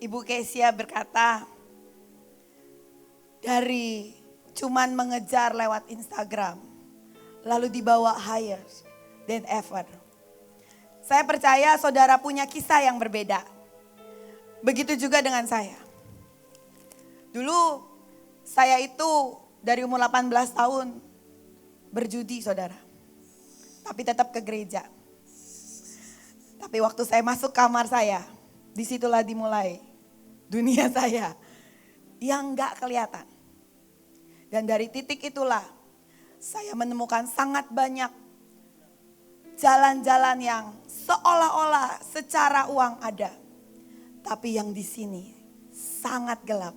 Ibu Kesia berkata, dari cuman mengejar lewat Instagram, lalu dibawa higher than ever. Saya percaya saudara punya kisah yang berbeda. Begitu juga dengan saya. Dulu saya itu dari umur 18 tahun berjudi, saudara. Tapi tetap ke gereja. Tapi waktu saya masuk kamar saya, disitulah dimulai dunia saya yang gak kelihatan. Dan dari titik itulah saya menemukan sangat banyak jalan-jalan yang seolah-olah secara uang ada. Tapi yang di sini sangat gelap.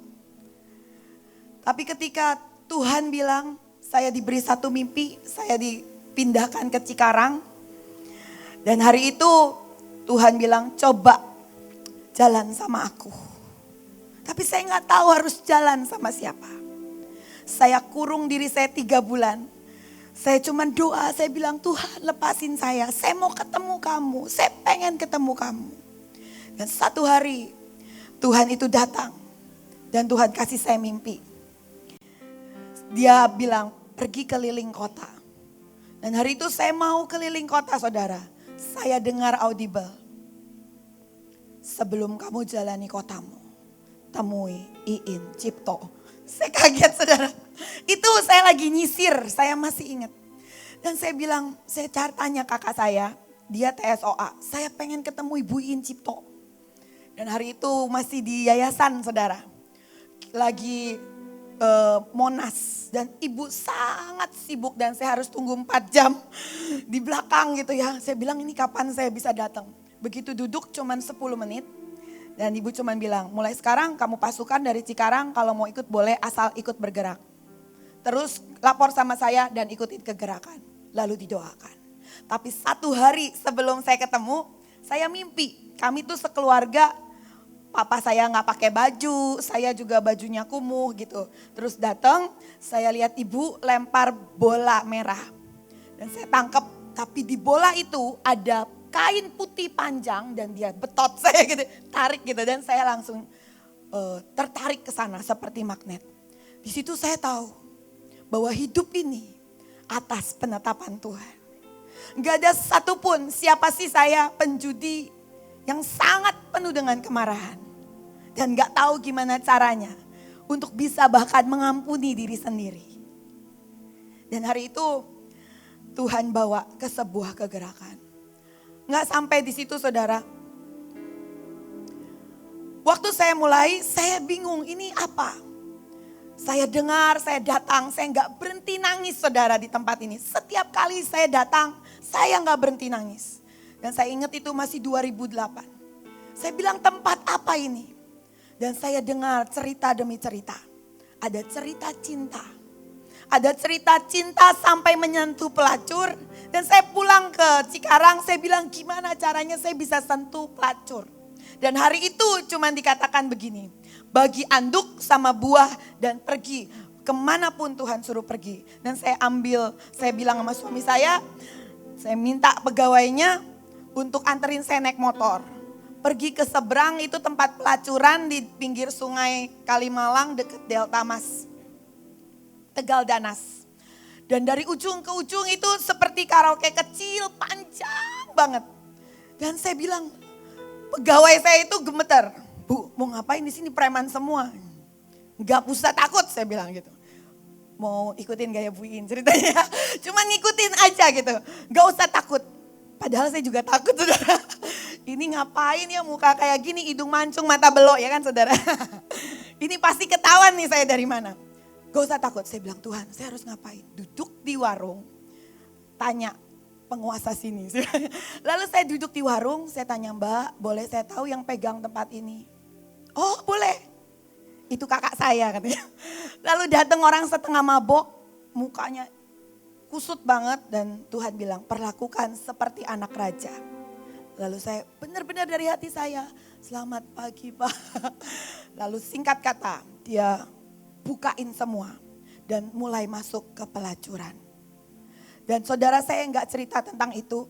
Tapi ketika Tuhan bilang, saya diberi satu mimpi, saya dipindahkan ke Cikarang. Dan hari itu Tuhan bilang, coba jalan sama aku. Tapi saya gak tahu harus jalan sama siapa. Saya kurung diri saya 3 bulan. Saya cuma doa, saya bilang Tuhan lepasin saya mau ketemu kamu, saya pengen ketemu kamu. Dan satu hari Tuhan itu datang dan Tuhan kasih saya mimpi. Dia bilang pergi keliling kota. Dan hari itu saya mau keliling kota, saudara. Saya dengar audible. Sebelum kamu jalani kotamu, temui Iin Cipto. Saya kaget, saudara. Itu saya lagi nyisir, saya masih ingat. Dan saya bilang, saya tanya kakak saya, dia TSOA. Saya pengen ketemu Ibu Iin Cipto. Dan hari itu masih di yayasan, saudara. Lagi Monas. Dan ibu sangat sibuk dan saya harus tunggu 4 jam di belakang gitu ya. Saya bilang ini kapan saya bisa datang. Begitu duduk cuman 10 menit. Dan ibu cuman bilang, mulai sekarang kamu pasukan dari Cikarang, kalau mau ikut boleh asal ikut bergerak. Terus lapor sama saya dan ikutin kegerakan. Lalu didoakan. Tapi 1 hari sebelum saya ketemu, saya mimpi. Kami tuh sekeluarga, papa saya gak pakai baju, saya juga bajunya kumuh gitu. Terus datang, saya lihat ibu lempar bola merah. Dan saya tangkap, tapi di bola itu ada kain putih panjang dan dia betot saya gitu, tarik gitu dan saya langsung tertarik ke sana seperti magnet. Di situ saya tahu bahwa hidup ini atas penetapan Tuhan. Gak ada satupun siapa sih saya penjudi yang sangat penuh dengan kemarahan dan gak tahu gimana caranya untuk bisa bahkan mengampuni diri sendiri. Dan hari itu Tuhan bawa ke sebuah kegerakan. Nggak sampai di situ, saudara. Waktu saya mulai, saya bingung ini apa. Saya dengar, saya datang, saya nggak berhenti nangis, saudara, di tempat ini. Setiap kali saya datang, saya nggak berhenti nangis. Dan saya ingat itu masih 2008. Saya bilang tempat apa ini? Dan saya dengar cerita demi cerita. Ada cerita cinta. Ada cerita cinta sampai menyentuh pelacur. Dan saya pulang ke Cikarang, saya bilang gimana caranya saya bisa sentuh pelacur. Dan hari itu cuma dikatakan begini, bagi anduk sama buah dan pergi kemanapun Tuhan suruh pergi. Dan saya bilang sama suami saya minta pegawainya untuk anterin saya naik motor. Pergi ke seberang itu tempat pelacuran di pinggir sungai Kalimalang dekat Delta Mas. Tegal Danas. Dan dari ujung ke ujung itu seperti karaoke kecil, panjang banget. Dan saya bilang, pegawai saya itu gemeter. Bu, mau ngapain di sini preman semua? Gak usah takut, saya bilang gitu. Mau ikutin gaya Bu Iin ceritanya. Cuma ngikutin aja gitu. Gak usah takut. Padahal saya juga takut, saudara. Ini ngapain ya muka kayak gini, hidung mancung, mata belok ya kan, saudara. Ini pasti ketahuan nih saya dari mana. Gak usah takut, saya bilang Tuhan saya harus ngapain? Duduk di warung, tanya penguasa sini. Lalu saya duduk di warung, saya tanya Mbak boleh saya tahu yang pegang tempat ini? Oh boleh, itu kakak saya katanya. Lalu datang orang setengah mabok, mukanya kusut banget dan Tuhan bilang perlakukan seperti anak raja. Lalu saya benar-benar dari hati saya, selamat pagi Pak. Lalu singkat kata, dia bukain semua dan mulai masuk ke pelacuran. Dan saudara saya enggak cerita tentang itu,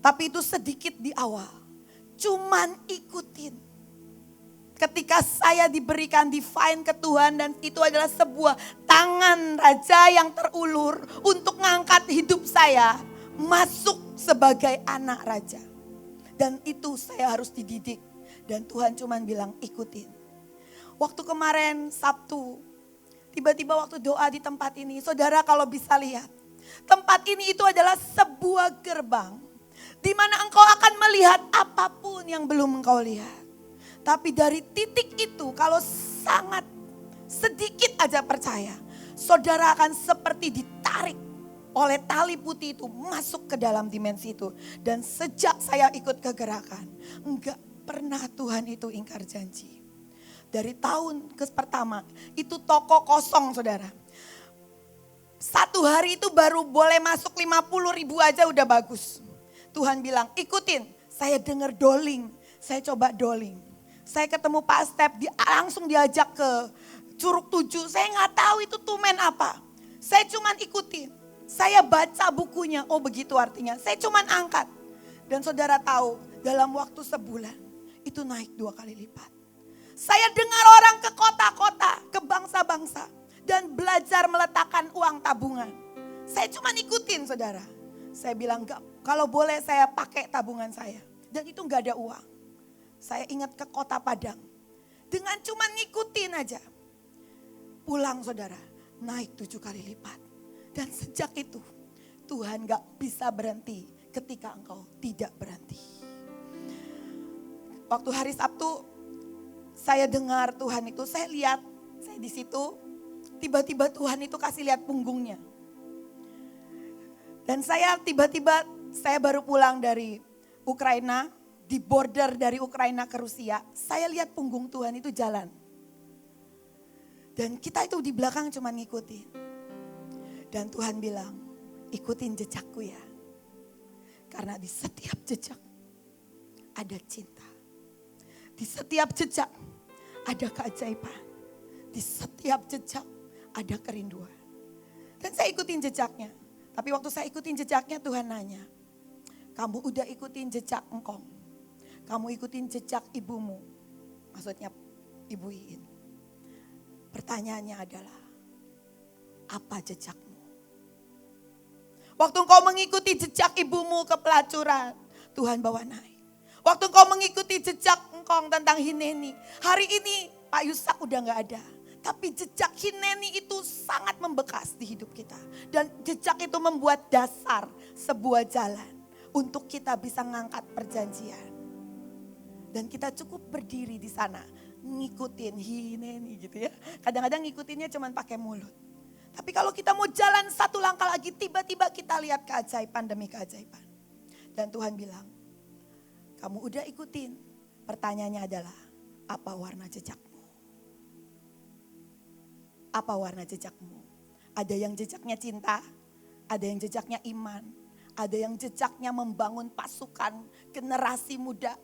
tapi itu sedikit di awal. Cuman ikutin. ketika saya diberikan divine ke Tuhan dan itu adalah sebuah tangan raja yang terulur untuk ngangkat hidup saya masuk sebagai anak raja. Dan itu saya harus dididik dan Tuhan cuman bilang ikutin. Waktu kemarin Sabtu, tiba-tiba waktu doa di tempat ini, saudara kalau bisa lihat, tempat ini itu adalah sebuah gerbang di mana engkau akan melihat apapun yang belum engkau lihat. Tapi dari titik itu kalau sangat sedikit aja percaya, saudara akan seperti ditarik oleh tali putih itu masuk ke dalam dimensi itu. Dan sejak saya ikut kegerakan, enggak pernah Tuhan itu ingkar janji. Dari tahun pertama itu toko kosong saudara. Satu hari itu baru boleh masuk 50.000 aja udah bagus. Tuhan bilang ikutin, saya dengar doling, saya coba doling. Saya ketemu Pak Step, langsung diajak ke Curug 7. Saya nggak tahu itu tumen apa. Saya cuman ikutin. Saya baca bukunya, oh begitu artinya. Saya cuman angkat. Dan saudara tahu, dalam waktu sebulan, itu naik 2 kali lipat. Saya dengar orang ke kota-kota, ke bangsa-bangsa. Dan belajar meletakkan uang tabungan. Saya cuman ikutin saudara. Saya bilang, kalau boleh saya pakai tabungan saya. Dan itu nggak ada uang. Saya ingat ke kota Padang. Dengan cuma ngikutin aja. Pulang saudara, naik 7 kali lipat. Dan sejak itu Tuhan gak bisa berhenti ketika engkau tidak berhenti. Waktu hari Sabtu saya dengar Tuhan itu, saya lihat, saya di situ tiba-tiba Tuhan itu kasih lihat punggungnya. Dan saya tiba-tiba saya baru pulang dari Ukraina. Di border dari Ukraina ke Rusia, saya lihat punggung Tuhan itu jalan. Dan kita itu di belakang cuma ngikutin. Dan Tuhan bilang, ikutin jejakku ya. Karena di setiap jejak ada cinta. Di setiap jejak ada keajaiban. Di setiap jejak ada kerinduan. Dan saya ikutin jejaknya. Tapi waktu saya ikutin jejaknya Tuhan nanya, kamu udah ikutin jejak engkong? Kamu ikutin jejak ibumu, maksudnya Ibu Iin. Pertanyaannya adalah, apa jejakmu? Waktu engkau mengikuti jejak ibumu ke pelacuran, Tuhan bawa naik. Waktu engkau mengikuti jejak engkau tentang Hineni, hari ini Pak Yusak udah gak ada. Tapi jejak Hineni itu sangat membekas di hidup kita. Dan jejak itu membuat dasar sebuah jalan untuk kita bisa ngangkat perjanjian. Dan kita cukup berdiri di sana ngikutin Hineni gitu ya. Kadang-kadang ngikutinnya cuma pakai mulut. Tapi kalau kita mau jalan satu langkah lagi, tiba-tiba kita lihat keajaiban demi keajaiban. Dan Tuhan bilang, kamu udah ikutin. Pertanyaannya adalah, apa warna jejakmu? Apa warna jejakmu? Ada yang jejaknya cinta, ada yang jejaknya iman, ada yang jejaknya membangun pasukan generasi muda.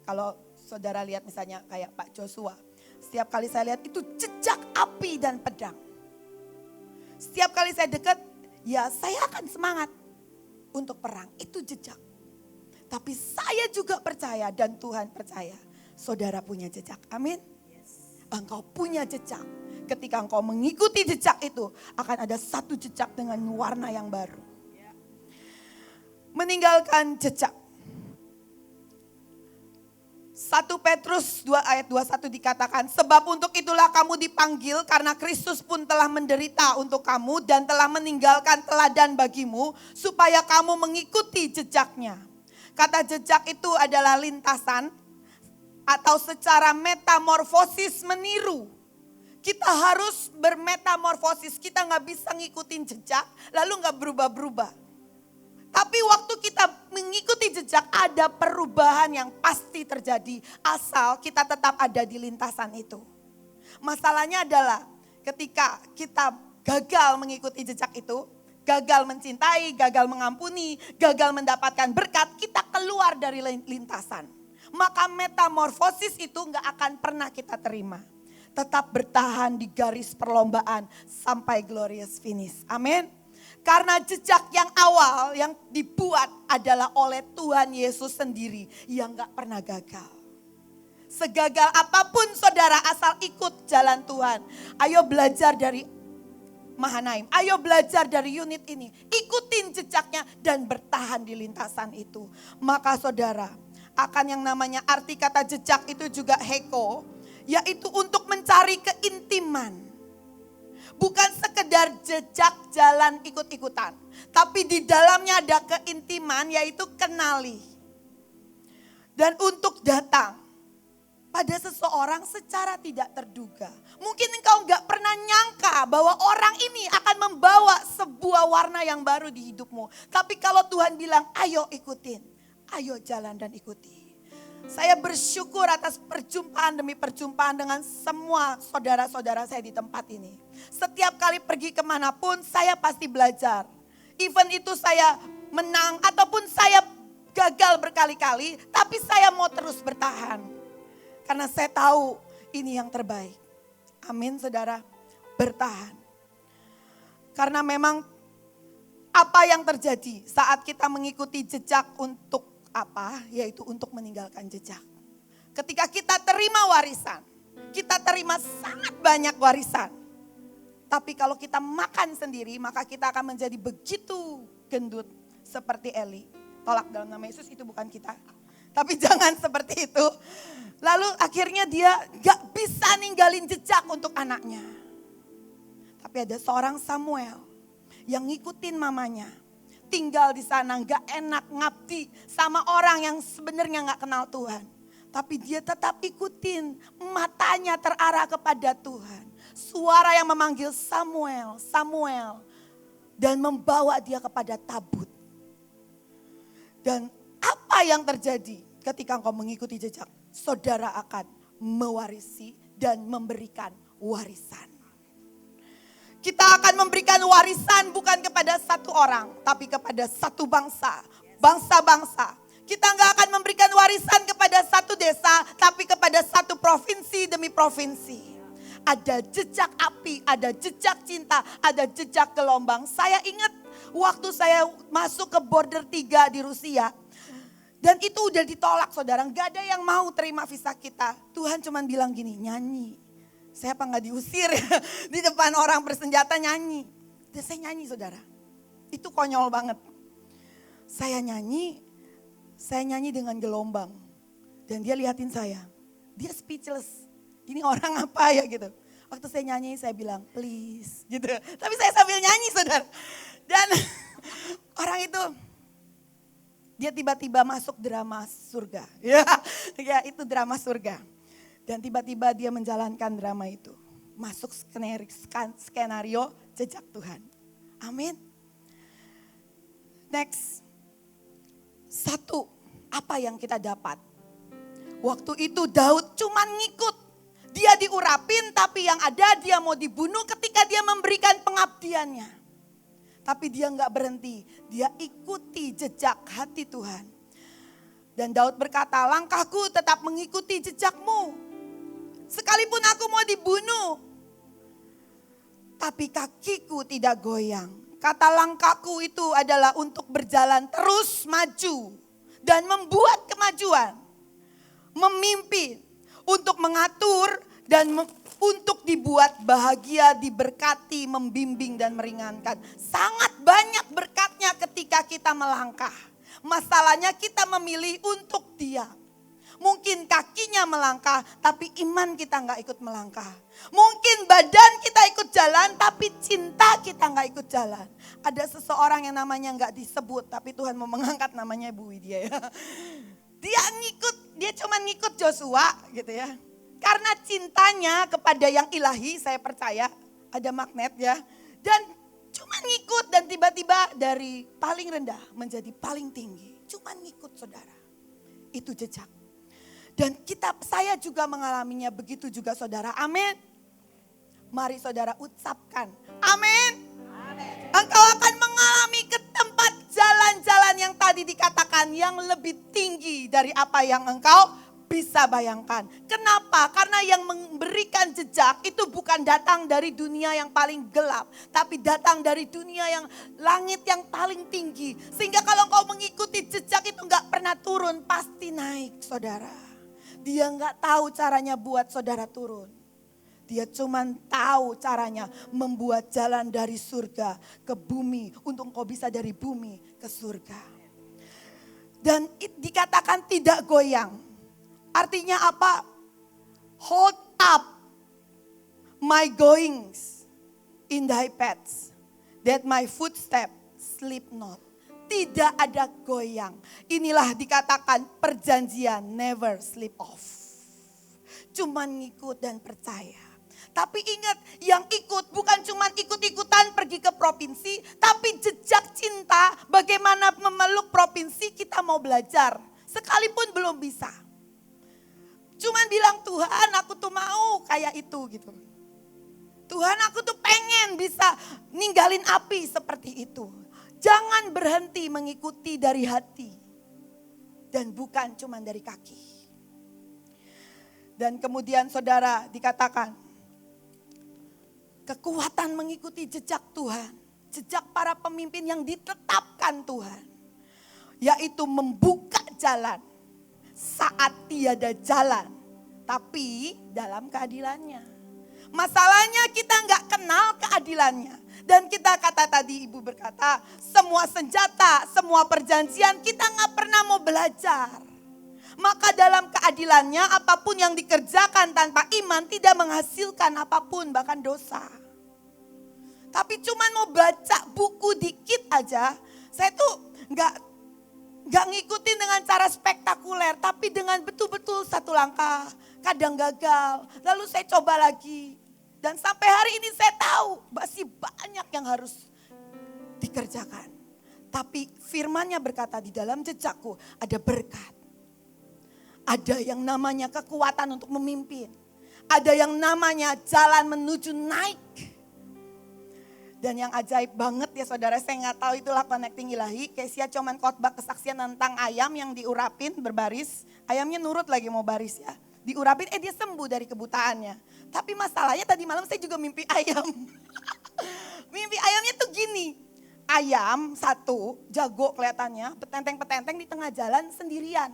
Kalau saudara lihat misalnya kayak Pak Joshua, setiap kali saya lihat itu jejak api dan pedang. Setiap kali saya dekat, ya saya akan semangat untuk perang, itu jejak. Tapi saya juga percaya dan Tuhan percaya, saudara punya jejak, amin. Engkau punya jejak, ketika engkau mengikuti jejak itu, akan ada satu jejak dengan warna yang baru. Meninggalkan jejak. 1 Petrus 2 ayat 21 dikatakan, sebab untuk itulah kamu dipanggil karena Kristus pun telah menderita untuk kamu dan telah meninggalkan teladan bagimu supaya kamu mengikuti jejaknya. Kata jejak itu adalah lintasan atau secara metamorfosis meniru. Kita harus bermetamorfosis, kita gak bisa ngikutin jejak lalu gak berubah-berubah. Tapi waktu kita mengikuti jejak ada perubahan yang pasti terjadi asal kita tetap ada di lintasan itu. Masalahnya adalah ketika kita gagal mengikuti jejak itu, gagal mencintai, gagal mengampuni, gagal mendapatkan berkat, kita keluar dari lintasan. Maka metamorfosis itu gak akan pernah kita terima. Tetap bertahan di garis perlombaan sampai glorious finish. Amin. Karena jejak yang awal yang dibuat adalah oleh Tuhan Yesus sendiri yang gak pernah gagal. Segagal apapun saudara, asal ikut jalan Tuhan. Ayo belajar dari Mahanaim. Ayo belajar dari unit ini. Ikutin jejaknya dan bertahan di lintasan itu. Maka saudara, akan yang namanya arti kata jejak itu juga heko. Yaitu untuk mencari keintiman. Bukan sekedar jejak jalan ikut-ikutan. Tapi di dalamnya ada keintiman, yaitu kenali. Dan untuk datang pada seseorang secara tidak terduga. Mungkin engkau gak pernah nyangka bahwa orang ini akan membawa sebuah warna yang baru di hidupmu. Tapi kalau Tuhan bilang, ayo ikutin. Ayo jalan dan ikuti. Saya bersyukur atas perjumpaan demi perjumpaan dengan semua saudara-saudara saya di tempat ini. Setiap kali pergi kemanapun saya pasti belajar. Even itu saya menang ataupun saya gagal berkali-kali, tapi saya mau terus bertahan. Karena saya tahu ini yang terbaik. Amin saudara, bertahan. Karena memang apa yang terjadi saat kita mengikuti jejak untuk apa? Yaitu untuk meninggalkan jejak. Ketika kita terima warisan, kita terima sangat banyak warisan. Tapi kalau kita makan sendiri, maka kita akan menjadi begitu gendut seperti Eli. Tolak dalam nama Yesus, itu bukan kita. Tapi jangan seperti itu. Lalu akhirnya dia gak bisa ninggalin jejak untuk anaknya. Tapi ada seorang Samuel yang ngikutin mamanya. Tinggal di sana gak enak, ngabdi sama orang yang sebenarnya gak kenal Tuhan. Tapi dia tetap ikutin, matanya terarah kepada Tuhan. Suara yang memanggil Samuel, Samuel. Dan membawa dia kepada tabut. Dan apa yang terjadi ketika engkau mengikuti jejak? Saudara akan mewarisi dan memberikan warisan. Kita akan memberikan warisan bukan kepada satu orang, tapi kepada satu bangsa, bangsa-bangsa. Kita nggak akan memberikan warisan kepada satu desa, tapi kepada satu provinsi demi provinsi. Ada jejak api, ada jejak cinta, ada jejak gelombang. Saya ingat waktu saya masuk ke border 3 di Rusia. Dan itu udah ditolak saudara, nggak ada yang mau terima visa kita. Tuhan cuma bilang gini, nyanyi. Saya apa nggak diusir di depan orang bersenjata nyanyi. Dan saya nyanyi saudara. Itu konyol banget. Saya nyanyi dengan gelombang. Dan dia liatin saya. Dia speechless. Ini orang apa ya gitu. Waktu saya nyanyi saya bilang please gitu. Tapi saya sambil nyanyi saudara. Dan orang itu dia tiba-tiba masuk drama surga. Ya itu drama surga. Dan tiba-tiba dia menjalankan drama itu. Masuk skenario jejak Tuhan. Amin. Next. 1. Apa yang kita dapat? Waktu itu Daud cuman ngikut. Dia diurapin tapi yang ada dia mau dibunuh ketika dia memberikan pengabdiannya. Tapi dia gak berhenti. Dia ikuti jejak hati Tuhan. Dan Daud berkata, langkahku tetap mengikuti jejakmu. Sekalipun aku mau dibunuh, tapi kakiku tidak goyang. Kata langkahku itu adalah untuk berjalan terus maju dan membuat kemajuan. Memimpin, untuk mengatur dan untuk dibuat bahagia, diberkati, membimbing dan meringankan. Sangat banyak berkatnya ketika kita melangkah. Masalahnya kita memilih untuk diam. Mungkin kakinya melangkah, tapi iman kita gak ikut melangkah. Mungkin badan kita ikut jalan, tapi cinta kita gak ikut jalan. Ada seseorang yang namanya gak disebut, tapi Tuhan mau mengangkat namanya Bu Widya ya. Dia cuma ngikut Joshua gitu ya. Karena cintanya kepada yang ilahi, saya percaya ada magnet ya. Dan cuma ngikut dan tiba-tiba dari paling rendah menjadi paling tinggi. Cuma ngikut saudara, itu jejak. Dan saya juga mengalaminya, begitu juga saudara. Amin. Mari saudara ucapkan. Amin. Engkau akan mengalami ke tempat jalan-jalan yang tadi dikatakan yang lebih tinggi dari apa yang engkau bisa bayangkan. Kenapa? Karena yang memberikan jejak itu bukan datang dari dunia yang paling gelap. Tapi datang dari dunia yang langit yang paling tinggi. Sehingga kalau engkau mengikuti jejak itu gak pernah turun, pasti naik saudara. Dia nggak tahu caranya buat saudara turun. Dia cuma tahu caranya membuat jalan dari surga ke bumi. Untuk engkau bisa dari bumi ke surga. Dan dikatakan tidak goyang. Artinya apa? Hold up my goings in thy paths, that my footstep slip not. Tidak ada goyang. Inilah dikatakan perjanjian never slip off. Cuman ngikut dan percaya. Tapi ingat, yang ikut bukan cuman ikut-ikutan pergi ke provinsi, tapi jejak cinta bagaimana memeluk provinsi kita mau belajar. Sekalipun belum bisa. Cuman bilang, Tuhan aku tuh mau kayak itu gitu. Tuhan aku tuh pengen bisa ninggalin api seperti itu. Jangan berhenti mengikuti dari hati. Dan bukan cuma dari kaki. Dan kemudian saudara dikatakan. Kekuatan mengikuti jejak Tuhan. Jejak para pemimpin yang ditetapkan Tuhan. Yaitu membuka jalan. Saat tiada jalan. Tapi dalam keadilannya. Masalahnya kita nggak kenal keadilannya. Dan kita kata tadi ibu berkata, semua senjata, semua perjanjian kita nggak pernah mau belajar. Maka dalam keadilannya apapun yang dikerjakan tanpa iman tidak menghasilkan apapun, bahkan dosa. Tapi cuman mau baca buku dikit aja, saya tuh nggak ngikutin dengan cara spektakuler, tapi dengan betul-betul satu langkah, kadang gagal, lalu saya coba lagi. Dan sampai hari ini saya tahu masih banyak yang harus dikerjakan. Tapi firman-Nya berkata di dalam jejakku ada berkat. Ada yang namanya kekuatan untuk memimpin. Ada yang namanya jalan menuju naik. Dan yang ajaib banget ya saudara, saya gak tahu itulah connecting ilahi. Kesia cuman khotbah kesaksian tentang ayam yang diurapin berbaris. Ayamnya nurut lagi mau baris ya. Diurapin dia sembuh dari kebutaannya. Tapi masalahnya tadi malam saya juga mimpi ayam. Mimpi ayamnya tuh gini. Ayam satu, jago kelihatannya, petenteng-petenteng di tengah jalan sendirian.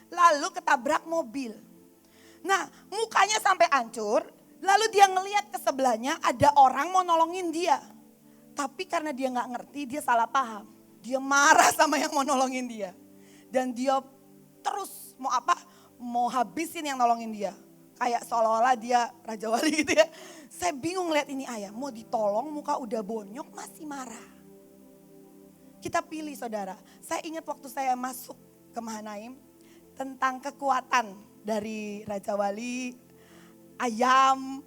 Lalu ketabrak mobil. Nah mukanya sampai hancur. Lalu dia ngelihat ke sebelahnya ada orang mau nolongin dia. Tapi karena dia gak ngerti, dia salah paham. Dia marah sama yang mau nolongin dia. Dan dia terus mau apa? Mau habisin yang nolongin dia. Kayak seolah-olah dia Raja Wali gitu ya. Saya bingung lihat ini ayam. Mau ditolong muka udah bonyok masih marah. Kita pilih saudara. Saya ingat waktu saya masuk ke Mahanaim. Tentang kekuatan dari Raja Wali. Ayam.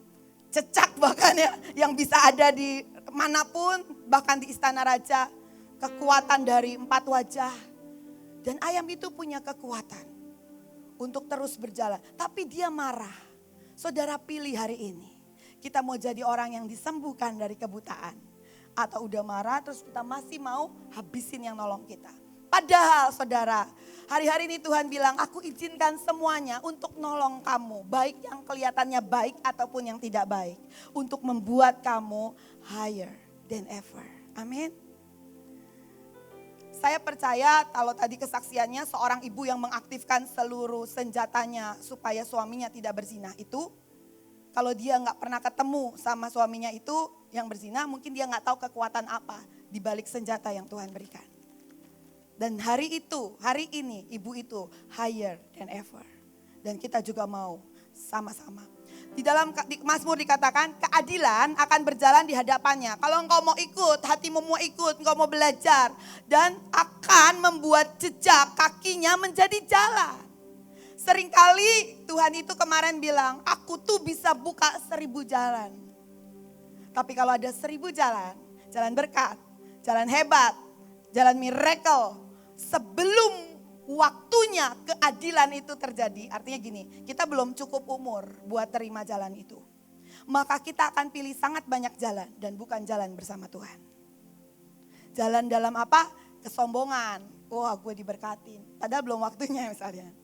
Cecak bahkan ya. Yang bisa ada di manapun. Bahkan di Istana Raja. Kekuatan dari 4 wajah. Dan ayam itu punya kekuatan. Untuk terus berjalan. Tapi dia marah. Saudara pilih hari ini. Kita mau jadi orang yang disembuhkan dari kebutaan. Atau udah marah terus kita masih mau habisin yang nolong kita. Padahal saudara, hari-hari ini Tuhan bilang aku izinkan semuanya untuk nolong kamu. Baik yang kelihatannya baik ataupun yang tidak baik. Untuk membuat kamu higher than ever. Amin. Saya percaya kalau tadi kesaksiannya seorang ibu yang mengaktifkan seluruh senjatanya supaya suaminya tidak berzina itu. Kalau dia gak pernah ketemu sama suaminya itu yang berzina, mungkin dia gak tahu kekuatan apa di balik senjata yang Tuhan berikan. Dan hari ini ibu itu higher than ever. Dan kita juga mau sama-sama. Di dalam Mazmur dikatakan keadilan akan berjalan di hadapannya. Kalau engkau mau ikut, hatimu mau ikut, engkau mau belajar. Dan akan membuat jejak kakinya menjadi jalan. Seringkali Tuhan itu kemarin bilang, aku tuh bisa buka 1000 jalan. Tapi kalau ada 1000 jalan, jalan berkat, jalan hebat, jalan miracle. Sebelum waktunya keadilan itu terjadi, artinya gini, kita belum cukup umur buat terima jalan itu. Maka kita akan pilih sangat banyak jalan dan bukan jalan bersama Tuhan. Jalan dalam apa? Kesombongan. Wah gue diberkatin, padahal belum waktunya misalnya.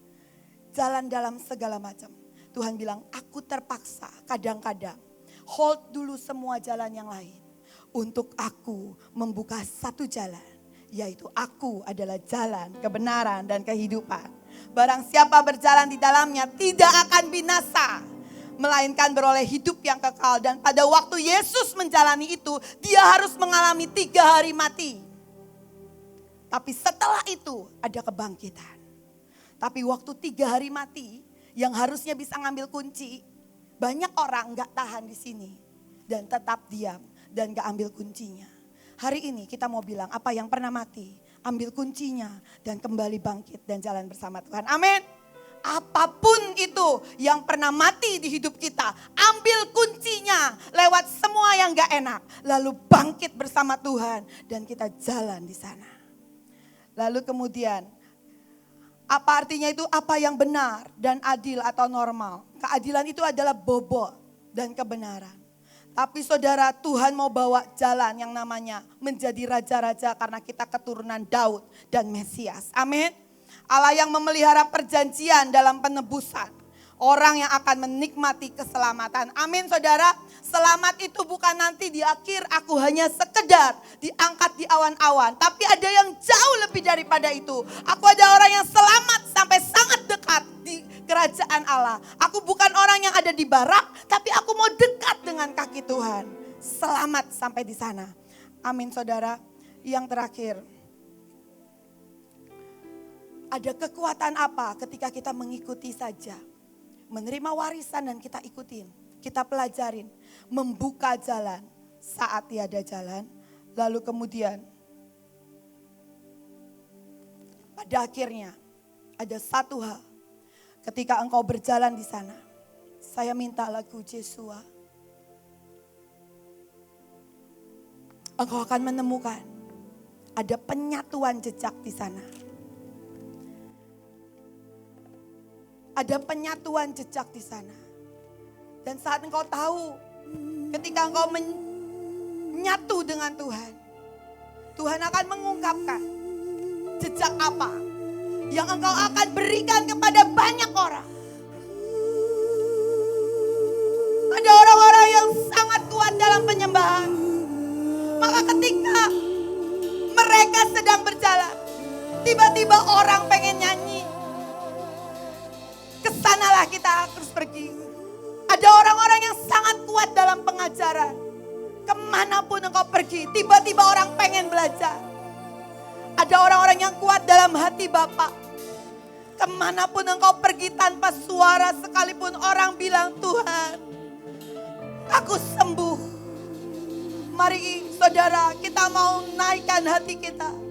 Jalan dalam segala macam. Tuhan bilang aku terpaksa kadang-kadang hold dulu semua jalan yang lain. Untuk aku membuka satu jalan yaitu aku adalah jalan, kebenaran, dan kehidupan. Barang siapa berjalan di dalamnya tidak akan binasa, melainkan beroleh hidup yang kekal. Dan pada waktu Yesus menjalani itu, dia harus mengalami 3 hari mati. Tapi setelah itu ada kebangkitan. Tapi waktu 3 hari mati, yang harusnya bisa ngambil kunci, banyak orang gak tahan di sini dan tetap diam dan gak ambil kuncinya. Hari ini kita mau bilang, apa yang pernah mati, ambil kuncinya dan kembali bangkit dan jalan bersama Tuhan. Amin. Apapun itu yang pernah mati di hidup kita, ambil kuncinya lewat semua yang gak enak. Lalu bangkit bersama Tuhan dan kita jalan di sana. Lalu kemudian, apa artinya itu? Apa yang benar dan adil atau normal. Keadilan itu adalah bobot dan kebenaran. Tapi saudara, Tuhan mau bawa jalan yang namanya menjadi raja-raja karena kita keturunan Daud dan Mesias. Amin. Allah yang memelihara perjanjian dalam penebusan. Orang yang akan menikmati keselamatan. Amin saudara. Selamat itu bukan nanti di akhir aku hanya sekedar diangkat di awan-awan. Tapi ada yang jauh lebih daripada itu. Aku ada orang yang selamat sampai sangat dekat di kerajaan Allah. Aku bukan orang yang ada di barak, tapi aku mau dekat dengan kaki Tuhan. Selamat sampai di sana. Amin saudara. Yang terakhir. Ada kekuatan apa ketika kita mengikuti saja? Menerima warisan dan kita ikutin, kita pelajarin, membuka jalan saat tiada jalan. Lalu kemudian pada akhirnya ada satu hal, ketika engkau berjalan di sana, saya minta lagu Yesua. Engkau akan menemukan ada penyatuan jejak di sana. Ada penyatuan jejak di sana. Dan saat engkau tahu, ketika engkau menyatu dengan Tuhan, Tuhan akan mengungkapkan jejak apa yang engkau akan berikan kepada banyak orang. Ada orang-orang yang sangat kuat dalam penyembahan. Maka ketika mereka sedang berjalan, tiba-tiba orang pengen nyanyi. Kesanalah kita terus pergi. Ada orang-orang yang sangat kuat dalam pengajaran. Kemanapun engkau pergi, tiba-tiba orang pengen belajar. Ada orang-orang yang kuat dalam hati Bapa. Kemanapun engkau pergi tanpa suara sekalipun orang bilang, Tuhan, aku sembuh. Mari saudara, kita mau naikkan hati kita.